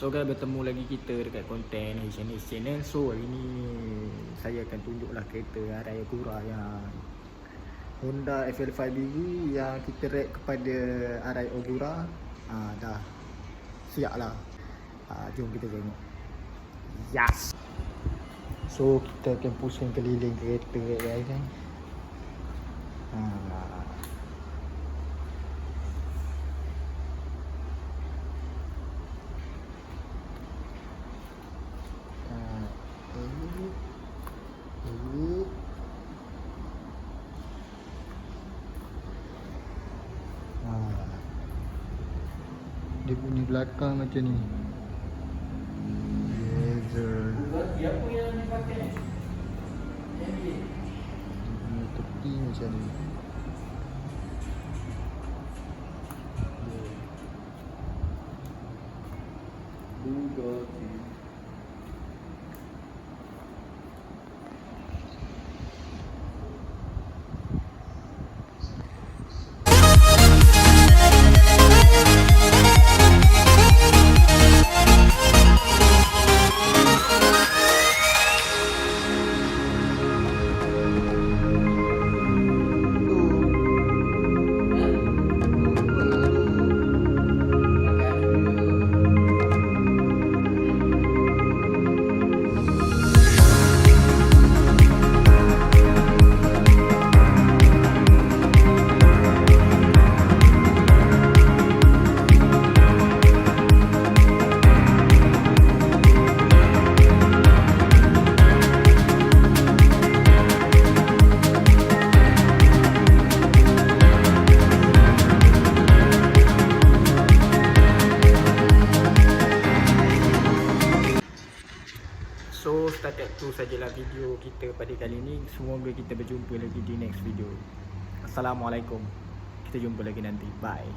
So guys, bertemu lagi kita dekat konten HNX Channel. So hari ni saya akan tunjuklah kereta Arai Agura yang Honda FL5 biru yang kita rek kepada Arai Agura. Dah siap lah. Jom kita tengok. Yes. So kita akan pusing keliling kereta guys kan. Dia bunyi belakang macam ni. Laser. Apa yang dipakai? Bunyi tepi macam ni. Bugatti. So setakat tu sajalah video kita pada kali ni. Semoga kita berjumpa lagi di next video. Assalamualaikum. Kita jumpa lagi nanti. Bye.